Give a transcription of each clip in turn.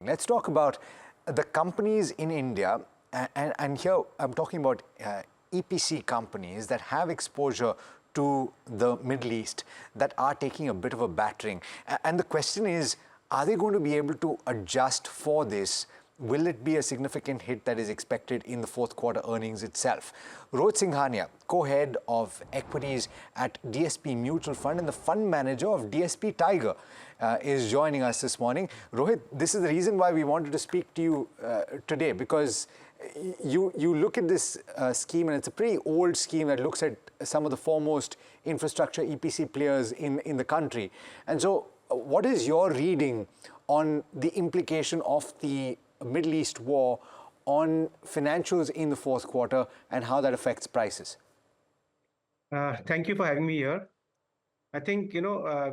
Let's talk about the companies in India, and here I'm talking about EPC companies that have exposure to the Middle East that are taking a bit of a battering. And the question is, are they going to be able to adjust for this? Will it be a significant hit that is expected in the fourth quarter earnings itself? Rohit Singhania, co-head of equities at DSP Mutual Fund and the fund manager of DSP Tiger, is joining us this morning. Rohit, this is the reason why we wanted to speak to you today, because you look at this scheme, and it's a pretty old scheme that looks at some of the foremost infrastructure EPC players in the country. And so what is your reading on the implication of the Middle East war on financials in the fourth quarter and how that affects prices? Thank you for having me here. I think, we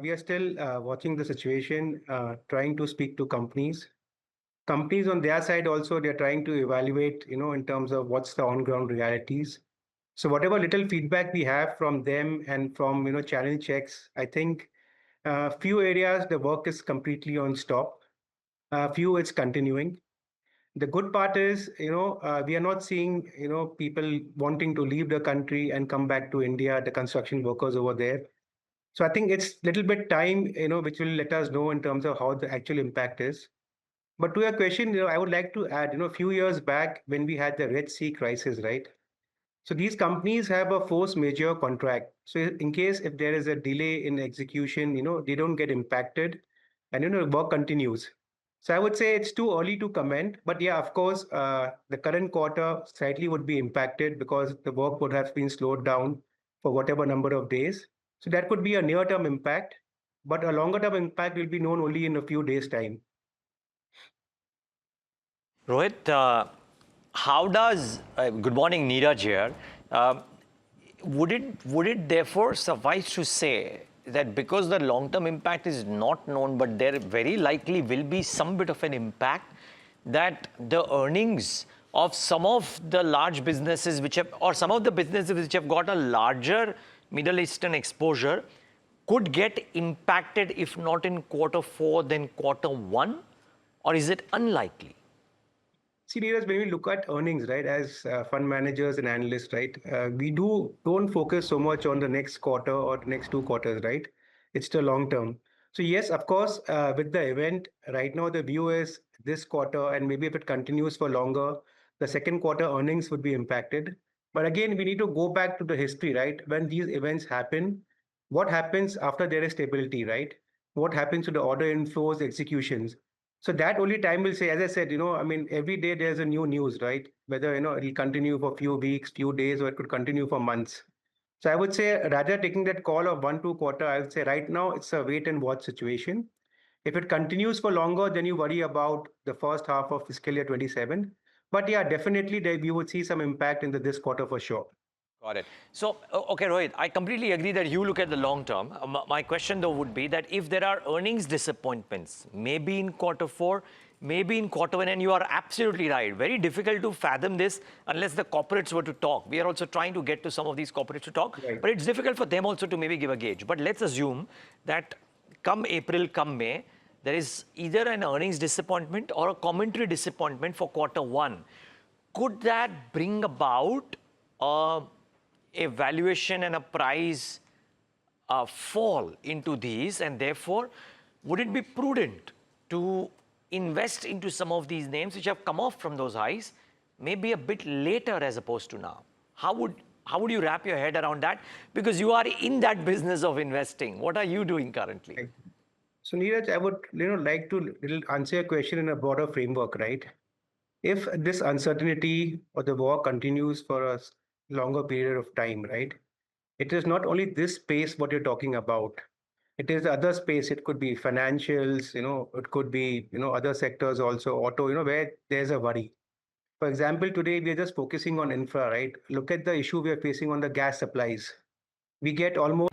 are still watching the situation, trying to speak to companies. Companies on their side also, they're trying to evaluate, in terms of what's the on-ground realities. So whatever little feedback we have from them and from, channel checks, I think few areas the work is completely on stop. Few it's continuing. The good part is, we are not seeing, people wanting to leave the country and come back to India, the construction workers over there. So I think it's little bit time, which will let us know in terms of how the actual impact is. But to your question, I would like to add, a few years back when we had the Red Sea crisis, right? So these companies have a force majeure contract. So in case if there is a delay in execution, they don't get impacted and, work continues. So I would say it's too early to comment, but yeah, of course, the current quarter slightly would be impacted because the work would have been slowed down for whatever number of days. So that could be a near-term impact, but a longer-term impact will be known only in a few days' time. Rohit, how does good morning, Neeraj here. Would it therefore suffice to say that because the long-term impact is not known, but there very likely will be some bit of an impact, that the earnings of some of the large businesses which have, or some of the businesses which have got a larger Middle Eastern exposure could get impacted, if not in quarter four, then quarter one? Or is it unlikely? See, Neeraj, when we look at earnings, right, as fund managers and analysts, right, we don't focus so much on the next quarter or the next 2 quarters, right? It's the long term. So yes, of course, with the event right now, the view is this quarter, and maybe if it continues for longer, the second quarter earnings would be impacted. But again, we need to go back to the history, right? When these events happen, what happens after there is stability, right? What happens to the order inflows, executions? So that only time will say, as I said, every day there's a new news, right? Whether, it'll continue for a few weeks, few days, or it could continue for months. So I would say rather taking that call of 1-2 quarter, I would say right now it's a wait and watch situation. If it continues for longer, then you worry about the first half of fiscal year 27. But yeah, definitely we would see some impact in this quarter for sure. Got it. So, okay, Rohit, I completely agree that you look at the long term. My question, though, would be that if there are earnings disappointments, maybe in quarter four, maybe in quarter one, and you are absolutely right, very difficult to fathom this unless the corporates were to talk. We are also trying to get to some of these corporates to talk, Right. but it's difficult for them also to maybe give a gauge. But let's assume that come April, come May, there is either an earnings disappointment or a commentary disappointment for quarter one. Could that bring about a valuation and a price fall into these, and therefore would it be prudent to invest into some of these names which have come off from those highs maybe a bit later as opposed to now? How would you wrap your head around that, because you are in that business of investing? What are you doing currently? Right. So Neeraj, I would like to answer your question in a broader framework, right? If this uncertainty or the war continues for a longer period of time, right? It is not only this space what you're talking about. It is the other space. It could be financials, it could be, other sectors also, auto, where there's a worry. For example, today we are just focusing on infra, right? Look at the issue we are facing on the gas supplies. We get almost